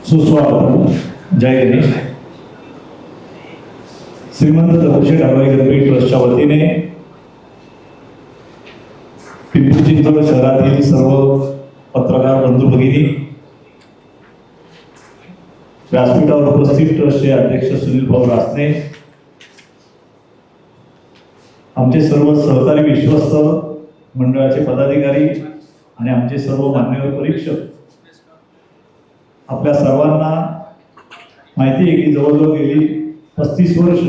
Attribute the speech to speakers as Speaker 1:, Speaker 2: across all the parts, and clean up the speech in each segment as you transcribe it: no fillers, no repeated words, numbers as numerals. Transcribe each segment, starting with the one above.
Speaker 1: सुस्वागतम. जय गणेश. श्रीमंत दगडूशेठ हलवाई गणपती ट्रस्टच्या वतीने पिंपरी चिंचवड शहरातील सर्व पत्रकार बंधू भगिनी, व्यासपीठावर उपस्थित ट्रस्टचे अध्यक्ष सुनील भाऊ रासने, आमचे सर्व सहकारी विश्वस्त मंडळाचे पदाधिकारी आणि आमचे सर्व मान्यवर परीक्षक, आपल्या सर्वांना माहिती आहे की जवळजवळ गेली 35 वर्ष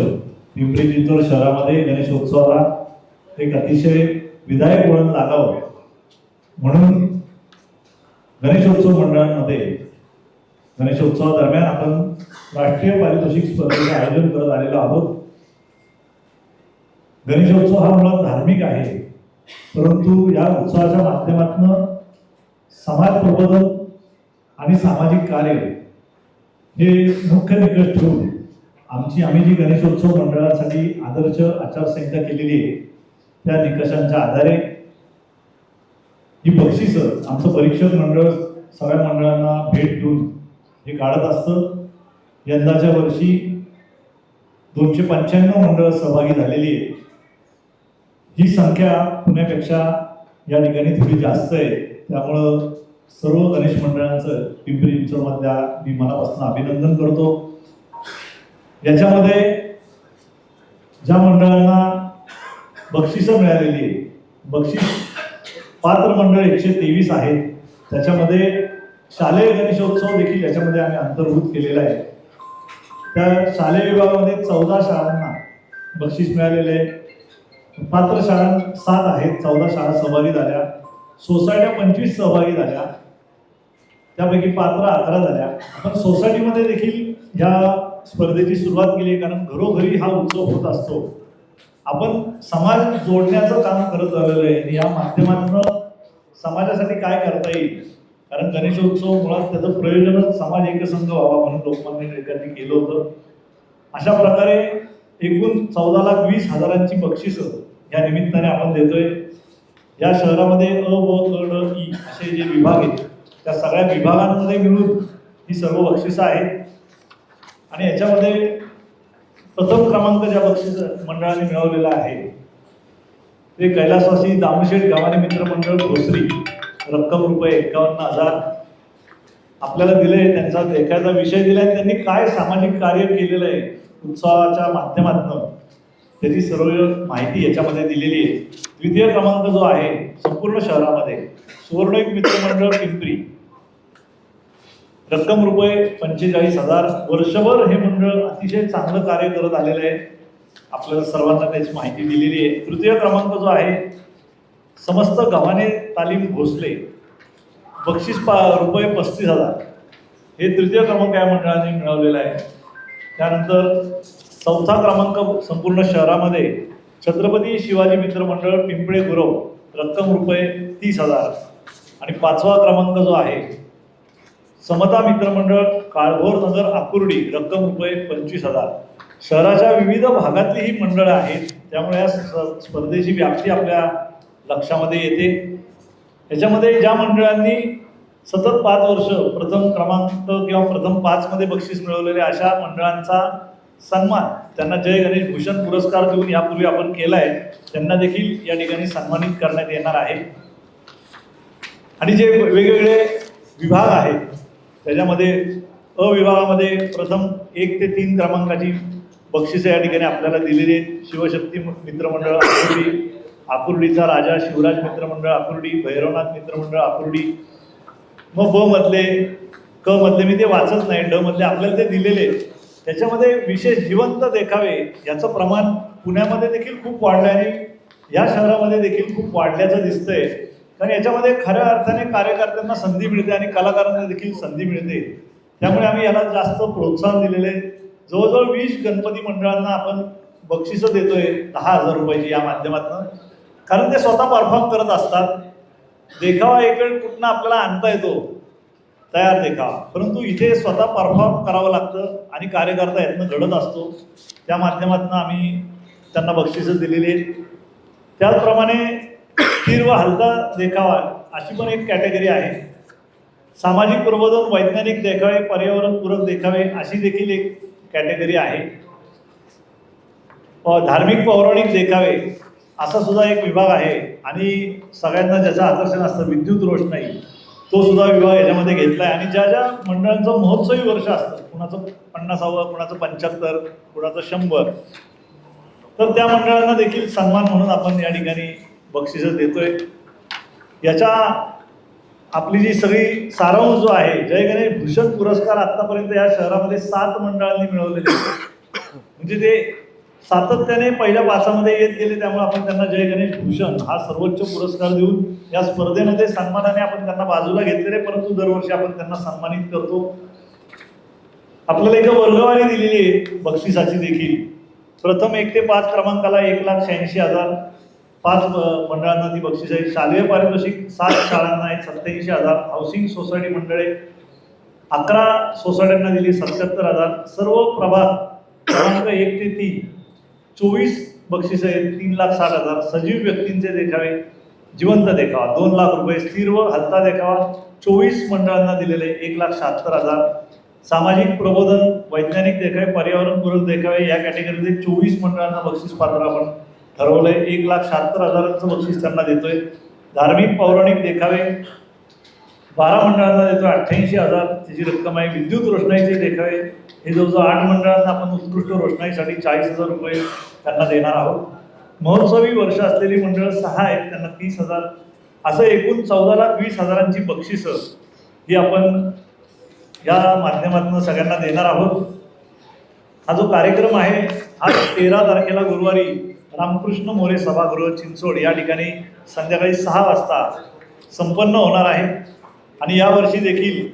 Speaker 1: पिंपरी चिंचवड शहरामध्ये गणेशोत्सवाला एक अतिशय विधायक वळण लागावं म्हणून गणेशोत्सव मंडळांमध्ये गणेशोत्सवादरम्यान आपण राष्ट्रीय पारितोषिक स्पर्धेचे आयोजन करत आलेलो आहोत. गणेशोत्सव हा मुळात धार्मिक आहे, परंतु या उत्सवाच्या माध्यमातून समाज प्रबोधन आणि सामाजिक कार्य हे मुख्य निकष ठेवून आम्ही जी गणेशोत्सव मंडळासाठी आदर्श आचारसंहिता केलेली आहे त्या निकषांच्या आधारे ही बक्षिसं आमचं परीक्षक मंडळ सगळ्या मंडळांना भेट देऊन हे काढत असतं. यंदाच्या वर्षी 295 मंडळ सहभागी झालेली आहे. ही संख्या पुण्यापेक्षा या ठिकाणी थोडी जास्त आहे, त्यामुळं सर्व गणेश मंडळांचं पिंपरी चिंचवडमधल्या मी मनापासून अभिनंदन करतो. याच्यामध्ये ज्या मंडळांना बक्षिसं मिळालेली आहे, बक्षीस पात्र मंडळ 123 आहेत, त्याच्यामध्ये शालेय गणेशोत्सव देखील याच्यामध्ये आम्ही अंतर्भूत केलेला आहे. त्या शालेय विभागामध्ये 14 शाळांना बक्षीस मिळालेले आहे. पात्र शाळा 7 आहेत, 14 शाळा सहभागी झाल्या. सोसायट्या 25 सहभागी झाल्या, त्यापैकी पात्र 11 झाल्या. आपण सोसायटीमध्ये देखील ह्या स्पर्धेची सुरुवात केली आहे, कारण घरोघरी हा उत्सव होत असतो. आपण समाज जोडण्याचं काम करत आलेलं आहे आणि या माध्यमातून समाजासाठी काय करता येईल, कारण गणेशोत्सव मुळात त्याचं प्रयोजनच समाज एकसंघ व्हावा म्हणून लोकमान्य टिळकांनी केलं होतं. अशा प्रकारे एकूण 14,20,000ची बक्षिसं या निमित्ताने आपण देतोय. या शहरामध्ये अ, ब, क, ड, ई असे जे विभाग आहेत त्या सगळ्या विभागांमध्ये मिळून ही सर्व बक्षिसं आहेत. आणि याच्यामध्ये प्रथम क्रमांक ज्या बक्षीस मंडळाने मिळवलेला आहे ते कैलासवासी दामशेठ गावाने मित्रमंडळ भोसरी, रक्कम ₹51,000 आपल्याला दिले. त्यांचा देखाचा विषय दिलाय, त्यांनी काय सामाजिक कार्य केलेलं आहे उत्सवाच्या माध्यमातून त्याची सर्व माहिती याच्यामध्ये दिलेली आहे. द्वितीय क्रमांक जो आहे संपूर्ण शहरामध्ये सुवर्णयुग मित्रमंडळ पिंपरी, रक्कम ₹45,000. वर्षभर हे मंडळ अतिशय चांगलं कार्य करत आलेलं आहे, आपल्याला सर्वांना त्याची माहिती दिलेली आहे. तृतीय क्रमांक जो आहे समस्त गव्हाणे तालीम भोसले, बक्षीस ₹35,000 हे तृतीय क्रमांक या मंडळाने मिळवलेला आहे. त्यानंतर चौथा क्रमांक संपूर्ण शहरामध्ये छत्रपती शिवाजी मित्रमंडळ पिंपळे गुरव, रक्कम ₹30,000. आणि पाचवा क्रमांक जो आहे समता मित्रमंडळ काळभोर नगर आकुर्डी, रक्कम ₹25,000. शहराच्या विविध भागातली ही मंडळं आहेत, त्यामुळे या स्पर्धेची व्याप्ती आपल्या लक्षामध्ये येते. याच्यामध्ये ज्या मंडळांनी सतत 5 वर्ष प्रथम क्रमांक किंवा प्रथम 5 मध्ये बक्षीस मिळवलेले अशा मंडळांचा सन्मान, त्यांना जय गणेश भूषण पुरस्कार देऊन यापूर्वी आपण केला आहे, त्यांना देखील या ठिकाणी सन्मानित करण्यात येणार आहे. आणि जे वेगवेगळे विभाग आहेत त्याच्यामध्ये अ विभागामध्ये प्रथम 1 ते 3 क्रमांकाची बक्षिसं या ठिकाणी आपल्याला दिलेली आहेत. शिवशक्ती मित्रमंडळ आकुर्डी, आकुर्डीचा राजा शिवराज मित्रमंडळ आकुर्डी, भैरवनाथ मित्रमंडळ आकुर्डी. मग ब मधले, क मधले मी ते वाचत नाही, ड मधले आपल्याला ते दिलेले. त्याच्यामध्ये विशेष जिवंत देखावे याचं प्रमाण पुण्यामध्ये देखील खूप वाढलं आणि या शहरामध्ये देखील खूप वाढल्याचं दिसतंय. कारण याच्यामध्ये खऱ्या अर्थाने कार्यकर्त्यांना संधी मिळते आणि कलाकारांना देखील संधी मिळते, त्यामुळे आम्ही याला जास्त प्रोत्साहन दिलेले. जवळजवळ 20 गणपती मंडळांना आपण बक्षिसं देतोय ₹10,000 या माध्यमातून, कारण ते स्वतः परफॉर्म करत असतात. देखावा एक वेळ कुठनं आपल्याला आणता येतो तयार देखावा, परंतु इथे स्वतः परफॉर्म करावं लागतं आणि कार्यकर्ता यातनं घडत असतो. त्या माध्यमातून आम्ही त्यांना बक्षिसं दिलेली आहेत. त्याचप्रमाणे स्थिर व हलता देखावा अशी पण एक कॅटेगरी आहे. सामाजिक प्रबोधन, वैज्ञानिक देखावे, पर्यावरणपूरक देखावे अशी देखील एक कॅटेगरी आहे. धार्मिक पौराणिक देखावे असा सुद्धा एक विभाग आहे. आणि सगळ्यांना ज्याचं आकर्षण असतं विद्युत रोषणाई, तो सुद्धा विभाग याच्यामध्ये घेतला आहे. आणि ज्या ज्या मंडळांचं महोत्सवी वर्ष असतं, कुणाचं 50वं, कुणाचं 75, कुणाचं 100, तर त्या मंडळांना देखील सन्मान म्हणून आपण या ठिकाणी बक्षिसं देतोय. याच्या आपली जी सगळी सारांश जो आहे, जय गणेश भूषण पुरस्कार आतापर्यंत या शहरामध्ये 7 मंडळांनी मिळवलेले, म्हणजे ते सातत्याने पहिल्या 5मध्ये येत गेले. त्यामुळे आपण त्यांना जय गणेश भूषण हा सर्वोच्च पुरस्कार देऊन या स्पर्धेमध्ये सन्मानाने आपण त्यांना बाजूला घेतलेले, परंतु दरवर्षी आपण त्यांना सन्मानित करतो. आपल्याला इथं वर्गवारी दिलेली आहे बक्षिसाची देखील. प्रथम 1 ते 5 क्रमांकाला 1,86,000, 5 मंडळांना ती बक्षीस आहे. शालेय पारितोषिक 7 शाळांना आहे 87,000. हाऊसिंग सोसायटी मंडळे 11 सोसायट्यांना दिली 77,000. सर्व प्रभाग क्रमांक 1 ते 3 24 बक्षीस आहेत 3,60,000. सजीव व्यक्तींचे देखावे, जिवंत देखावा 2 लाख रुपये. स्थिर व हलता देखावा 24 मंडळांना दिलेले 1,76,000. सामाजिक प्रबोधन, वैज्ञानिक देखावे, पर्यावरणपूरक देखावे या कॅटेगरीमध्ये 24 मंडळांना बक्षीस पात्र आपण ठरवलंय. 1,76,000चं बक्षीस त्यांना देतोय. धार्मिक पौराणिक देखावे 12 मंडळांना देतोय 88,000 त्याची रक्कम आहे. विद्युत रोषणाईचे देखावे हे जवळजवळ 8 मंडळांना आपण उत्कृष्ट रोषणाईसाठी 40,000 रुपये त्यांना देणार आहोत. महोत्सवी वर्ष असलेली मंडळं 6 आहेत, त्यांना 30,000. असं एकूण 14,20,000ची बक्षिसं ही आपण या माध्यमातून सगळ्यांना देणार आहोत. हा जो कार्यक्रम आहे हा 13 तारखेला गुरुवारी रामकृष्ण मोरे सभागृह चिंचवड या ठिकाणी संध्याकाळी 6 वाजता संपन्न होणार आहे. आणि यावर्षी देखील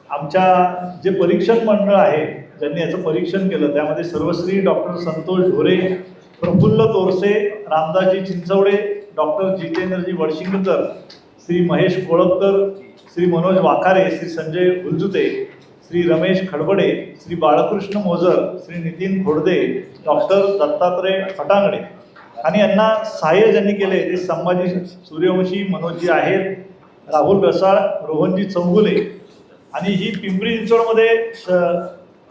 Speaker 1: आमच्या जे परीक्षण मंडळ आहे ज्यांनी याचं परीक्षण केलं, त्यामध्ये सर्वश्री डॉक्टर संतोष ढोरे, प्रफुल्ल तोरसे, रामदासजी चिंचवडे, डॉक्टर जितेंद्रजी वडशिंगकर, श्री महेश कोळपकर, श्री मनोज वाखारे, श्री संजय हुलजुते, श्री रमेश खडबडे, श्री बाळकृष्ण मोजर, श्री नितीन खोडदे, डॉक्टर दत्तात्रय फटांगडे. आणि यांना सहाय्य ज्यांनी केले ते संभाजी सूर्यवंशी, मनोजजी आहेर, राहुल रसाळ, रोहनजी चौगुले. आणि ही पिंपरी चिंचवडमध्ये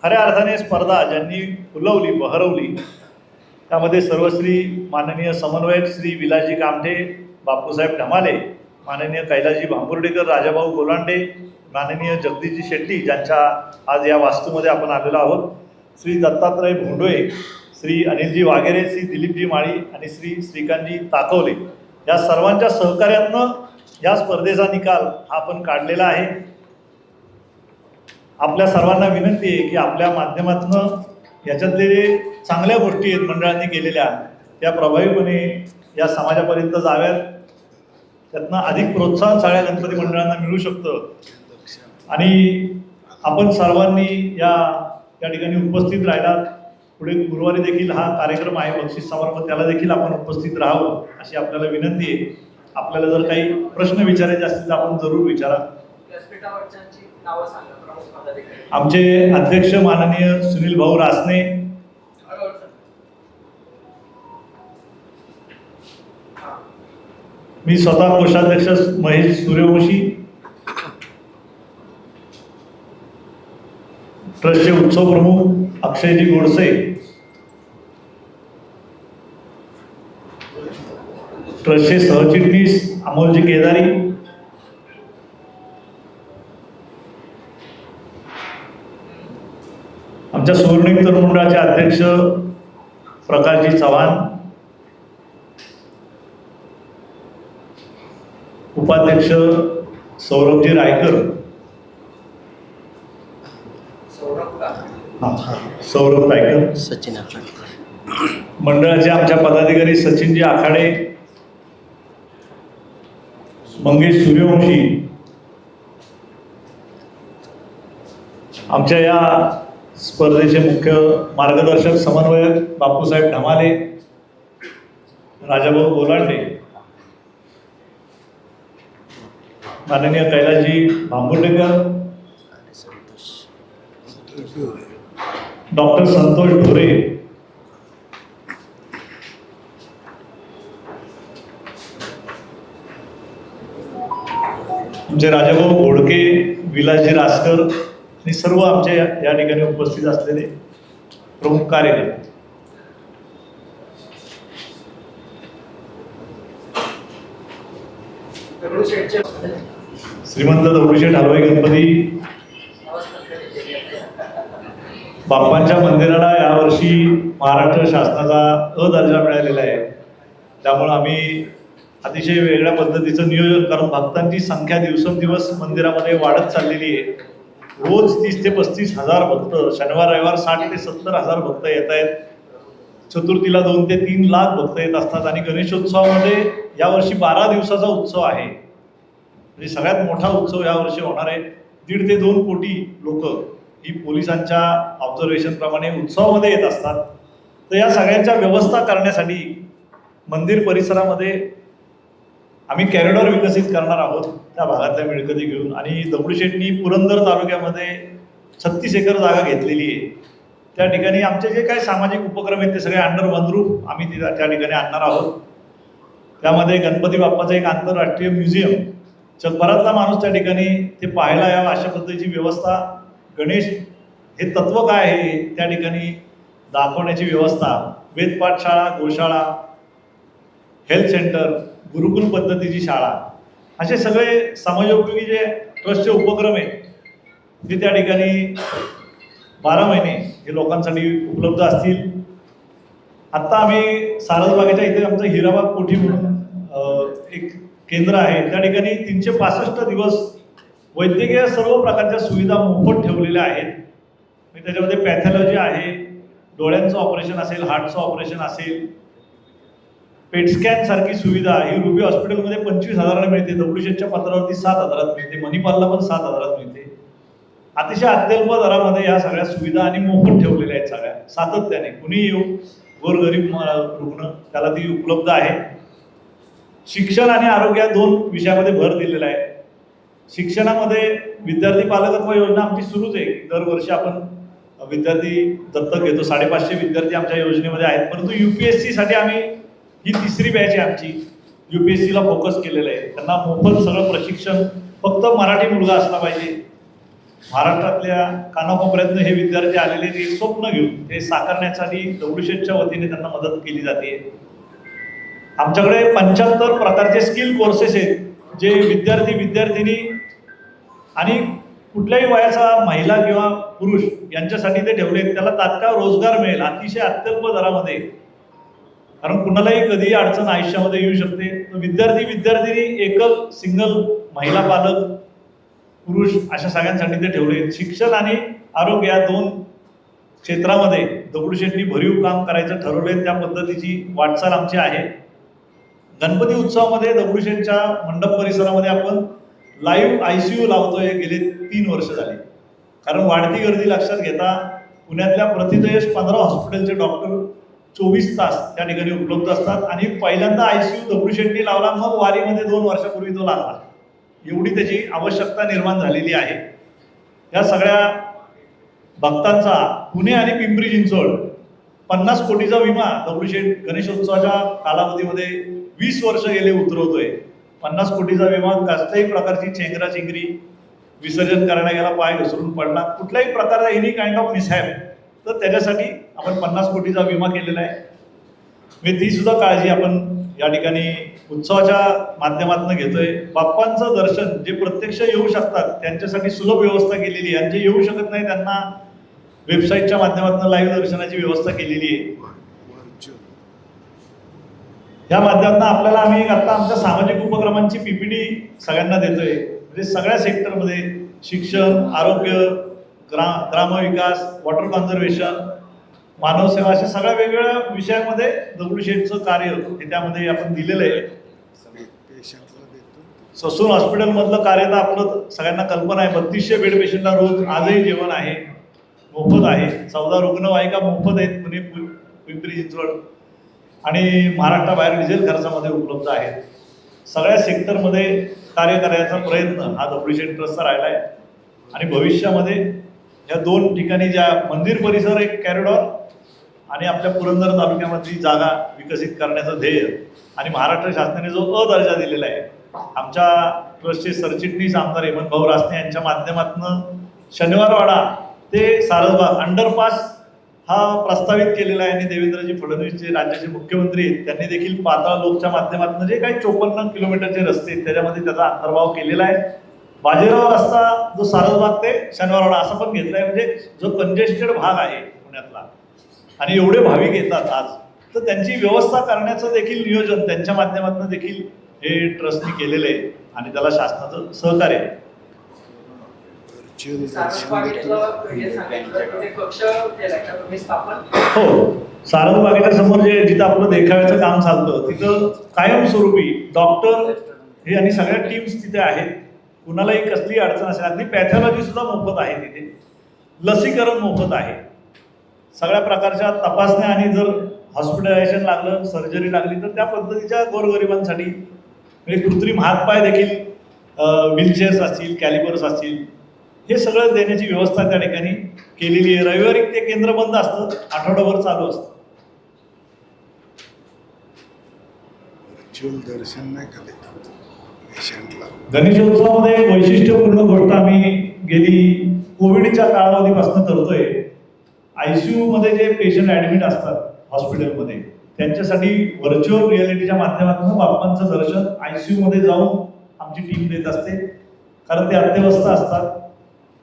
Speaker 1: खऱ्या अर्थाने स्पर्धा ज्यांनी फुलवली, बहरवली, त्यामध्ये सर्वश्री माननीय समन्वयक श्री विलासजी कामठे, बापूसाहेब ढमाले, माननीय कैलासजी भांबुर्डेकर, राजाभाऊ गोलांडे, माननीय जगदीशजी शेट्टी ज्यांच्या आज या वास्तूमध्ये आपण आलेलो आहोत, श्री दत्तात्रय भोंडवे, श्री अनिलजी वाघेरे, श्री दिलीपजी माळी आणि श्री श्रीकांतजी ताकवले या सर्वांच्या सहकार्यातनं या स्पर्धेचा निकाल हा आपण काढलेला आहे. आपल्या सर्वांना विनंती आहे की आपल्या माध्यमातून याच्यातले जे चांगल्या गोष्टी आहेत मंडळांनी केलेल्या त्या प्रभावीपणे या समाजापर्यंत जाव्यात. त्यातनं अधिक प्रोत्साहन सगळ्या गणपती मंडळांना मिळू शकतं. आणि आपण सर्वांनी या ठिकाणी उपस्थित राहिला. पुढे गुरुवारी देखील हा कार्यक्रम आहे बक्षीस समारंभ, त्याला देखील आपण उपस्थित राहावं अशी आपल्याला विनंती आहे. आपल्याला जर काही प्रश्न विचारायचे असतील तर आपण जरूर विचारा. आमचे अध्यक्ष माननीय सुनील भाऊ रासने, मी स्वतः कोषाध्यक्ष महेश सूर्यवंशी, ट्रस्टचे उत्सव प्रमुख अक्षयजी गोडसे, ट्रस्टचे सहचिटणीस अमोलजी केदारी, आमच्या सुवर्णिम तरुण मंडळाचे अध्यक्ष प्रकाशजी चव्हाण, उपाध्यक्ष सौरभजी रायकर, सौरभ रायकर,
Speaker 2: सचिन आखाडे,
Speaker 1: मंडळाचे आमच्या पदाधिकारी सचिनजी आखाडे, मंगेश सूर्यवंशी, आमच्या या स्पर्धेचे मुख्य मार्गदर्शक समन्वयक बापूसाहेब ढमाले, राजाभाऊ गोलांडे, माननीय कैलासजी भांबुर्डेकर, डॉक्टर संतोष ढोरे, आमचे राजाभाऊ घोडके, विलासजी रासकर आणि सर्व आमचे या ठिकाणी उपस्थित असलेले प्रमुख कार्यकर्ते. श्रीमंत दगडूशेठ हलवाई गणपती बाप्पांच्या मंदिराला यावर्षी महाराष्ट्र शासनाचा दर्जा मिळालेला आहे. त्यामुळे आम्ही अतिशय वेगळ्या पद्धतीचं नियोजन, कारण भक्तांची संख्या दिवसेंदिवस मंदिरामध्ये वाढत चाललेली आहे. रोज 30 ते 35 हजार भक्त, शनिवार रविवार 60 ते 70 हजार भक्त येत आहेत. चतुर्थीला 2 ते 3 लाख भक्त येत असतात आणि गणेशोत्सवामध्ये यावर्षी 12 दिवसाचा उत्सव आहे. म्हणजे सगळ्यात मोठा उत्सव यावर्षी होणार आहे. 1.5 ते 2 कोटी लोक ही पोलिसांच्या ऑब्झर्वेशन प्रमाणे उत्सवामध्ये येत असतात. तर या सगळ्यांच्या व्यवस्था करण्यासाठी मंदिर परिसरामध्ये आम्ही कॉरिडॉर विकसित करणार आहोत त्या भागातल्या मिळकती घेऊन. आणि दगडूशेठनी पुरंदर तालुक्यामध्ये 36 एकर जागा घेतलेली आहे. त्या ठिकाणी आमचे जे काही सामाजिक उपक्रम आहेत ते सगळे अंडर वन रूफ आम्ही त्या ठिकाणी आणणार आहोत. त्यामध्ये गणपती बाप्पाचं एक आंतरराष्ट्रीय म्युझियम, जगभरातला माणूस त्या ठिकाणी ते पाहायला यावं अशा पद्धतीची व्यवस्था, गणेश हे तत्व काय आहे त्या ठिकाणी दाखवण्याची व्यवस्था, वेद पाठशाळा, गोशाळा, हेल्थ सेंटर, गुरुकुल पद्धतीची शाळा, असे सगळे समाजोपयोगी जे ट्रस्टचे उपक्रम आहेत ते त्या ठिकाणी 12 महिने हे लोकांसाठी उपलब्ध असतील. आत्ता आम्ही सारसबागेच्या इथे आमचं हिराबाग कोठी म्हणून एक केंद्र आहे. त्या ठिकाणी 365 दिवस वैद्यकीय सर्व प्रकारच्या सुविधा मोफत ठेवलेल्या आहेत. त्याच्यामध्ये पॅथॉलॉजी आहे, डोळ्यांचं ऑपरेशन असेल, हार्टचं ऑपरेशन असेल, पेट स्कॅन सारखी सुविधा ही रुबी हॉस्पिटलमध्ये 25,000 मिळते. दगडूशेठच्या पत्रावरती 7,000 मिळते. मणिपालला पण 7,000 मिळते. अतिशय अत्यल्प दरामध्ये या सगळ्या सुविधा आणि मोफत ठेवलेल्या आहेत सगळ्या सातत्याने. कुणी येऊ, गोरगरीब रुग्ण त्याला ती उपलब्ध आहे. शिक्षण आणि आरोग्य या 2 विषयामध्ये भर दिलेला आहे. शिक्षणामध्ये विद्यार्थी पालकत्व योजना आमची सुरूच आहे. दरवर्षी आपण विद्यार्थी दत्तक घेतो. 550 विद्यार्थी आमच्या योजनेमध्ये आहेत. परंतु UPSC साठी आम्ही ही 3री बॅच आहे आमची. UPSC ला फोकस केलेलं आहे. त्यांना मोफत सगळं प्रशिक्षण, फक्त मराठी मुलगा असला पाहिजे. महाराष्ट्रातल्या कानाकोपऱ्यातनं हे विद्यार्थी आलेले ते स्वप्न घेऊन ते साकारण्यासाठी दगडूशेठच्या वतीने त्यांना मदत केली जाते. आमच्याकडे 75 प्रकारचे स्किल कोर्सेस आहेत जे विद्यार्थिनी आणि कुठल्याही वयाचा महिला किंवा पुरुष यांच्यासाठी ते ठेवले. त्याला तात्काळ रोजगार मिळेल अतिशय अत्यल्प दरामध्ये. कारण कुणालाही कधी अडचण आयुष्यामध्ये येऊ शकते. विद्यार्थिनी, एकल, सिंगल, महिला पालक, पुरुष अशा सगळ्यांसाठी ते ठेवले. शिक्षण आणि आरोग्य या 2 क्षेत्रामध्ये दगडूशेठनी भरीव काम करायचं ठरवले. त्या पद्धतीची वाटचाल आमची आहे. गणपती उत्सवामध्ये दगडूशेठच्या मंडप परिसरामध्ये आपण लाईव्ह ICU लावतोय गेले 3 वर्ष झाली. कारण वाढती गर्दी लक्षात घेता पुण्यातल्या प्रतितयश 15 हॉस्पिटलचे डॉक्टर 24 तास त्या ठिकाणी उपलब्ध असतात. आणि पहिल्यांदा ICU दगडूशेठनी लावला, मग वारीमध्ये 2 वर्षापूर्वी तो लागला. एवढी त्याची आवश्यकता निर्माण झालेली आहे. या सगळ्या भक्तांचा पुणे आणि पिंपरी चिंचवड 50 कोटीचा विमा दगडूशेठ गणेशोत्सवाच्या कालावधीमध्ये 20 वर्ष गेले उतरवतोय. 50 कोटीचा विमा, कसल्याही प्रकारची चेंगराचेंगरी, विसर्जन करायला गेला, पाय घसरून पडला, कुठल्याही प्रकारचा एनी काइंड ऑफ मिसहॅप, तर त्याच्यासाठी आपण 50 कोटीचा विमा केलेला आहे. मी ती सुद्धा काळजी आपण या ठिकाणी उत्सवाच्या माध्यमातून घेतोय. बाप्पांचं दर्शन जे प्रत्यक्ष येऊ शकतात त्यांच्यासाठी सुलभ व्यवस्था केलेली आहे. आणि जे येऊ शकत नाही त्यांना वेबसाईटच्या माध्यमातून लाईव्ह दर्शनाची व्यवस्था केलेली आहे. या माध्यमातून आपल्याला आम्ही आता आमच्या सामाजिक उपक्रमांची PPT सगळ्यांना देतोय. म्हणजे सगळ्या सेक्टरमध्ये शिक्षण, आरोग्य, ग्रामविकास, वॉटर कॉन्झर्वेशन, मानवसेवा अशा सगळ्या वेगवेगळ्या विषयामध्ये दगडूशेठचं कार्य हे त्यामध्ये आपण दिलेलं आहे. ससून हॉस्पिटलमधलं कार्य तर आपलं सगळ्यांना कल्पना आहे. 3200 बेड पेशंटला रोज आजही जेवण आहे, मोफत आहे. 14 रुग्णवाहिका मोफत आहेत पुणे पिंपरी चिंचवड. आणि महाराष्ट्राबाहेर डिझेल खर्चामध्ये उपलब्ध आहेत. सगळ्या सेक्टरमध्ये कार्य करायचा प्रयत्न हा दगडूशेठ ट्रस्टचा राहिला आहे. आणि भविष्यामध्ये ह्या 2 ठिकाणी ज्या मंदिर परिसर, एक कॉरिडॉर आणि आपल्या पुरंदर तालुक्यामधली जागा विकसित करण्याचं ध्येय आणि महाराष्ट्र शासनाने जो दर्जा दिलेला आहे, आमच्या ट्रस्टचे सरचिटणीस आमदार हेमंत भाऊ रासने यांच्या माध्यमातून शनिवारवाडा ते सारसबाग अंडरपास हा प्रस्तावित केलेला आहे आणि देवेंद्रजी फडणवीस जे राज्याचे मुख्यमंत्री आहेत त्यांनी देखील पाताळ लोकच्या माध्यमातून जे काही 54 किलोमीटरचे रस्ते आहेत त्याच्यामध्ये त्याचा अंतर्भाव केलेला आहे. बाजीराव रस्ता जो सारसबाग ते शनिवारवाडा असा पण घेतला आहे, म्हणजे जो कंजेस्टेड भाग आहे पुण्यातला आणि एवढे भाविक येतात आज, तर त्यांची व्यवस्था करण्याचं देखील नियोजन त्यांच्या माध्यमातून देखील हे ट्रस्टने केलेलं आहे आणि त्याला शासनाचं सहकार्य आहे. हो, सारसबागेच्या समोर जे जिथं आपलं देखाव्याचं काम चालतं तिथं कायमस्वरूपी डॉक्टर हे आणि सगळ्या टीम्स तिथे आहेत. कुणालाही कसली अडचण असेल, अगदी पॅथॉलॉजी सुद्धा मोफत आहे तिथे, लसीकरण मोफत आहे, सगळ्या प्रकारच्या तपासण्या आणि जर हॉस्पिटलायझेशन लागलं, सर्जरी लागली तर त्या पद्धतीच्या गोरगरिबांसाठी म्हणजे कृत्रिम हातपाय देखील, व्हीलचेअर्स असतील, कॅलिपर्स असतील, हे सगळं देण्याची व्यवस्था त्या ठिकाणी केलेली आहे. रविवारी ते केंद्र बंद असतं, आठवडाभर चालू असतं.
Speaker 2: दर्शन नाही का देतात पेशंटला?
Speaker 1: गणेशोत्सवामध्ये एक वैशिष्ट्यपूर्ण गोष्ट आम्ही गेली कोविडच्या कालावधीपासून करतोय. ICU मध्ये जे पेशंट ऍडमिट असतात हॉस्पिटलमध्ये त्यांच्यासाठी व्हर्च्युअल रियालिटीच्या माध्यमातून बाप्पांचं दर्शन ICU मध्ये जाऊन आमची टीम देत असते. कारण ते अत्यवस्थ असतात,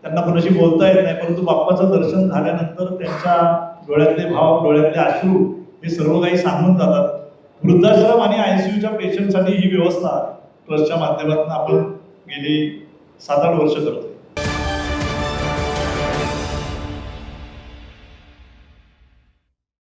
Speaker 1: त्यांना कोणाशी बोलता येत नाही, परंतु बाप्पाचं दर्शन झाल्यानंतर त्यांच्या डोळ्यातले भाव, डोळ्यातले अश्रू हे सर्व काही सांगून जातात. वृद्धाश्रम आणि ICUच्या पेशंटसाठी ही व्यवस्था ट्रस्टच्या माध्यमातून आपण गेली 7-8 वर्ष करतो.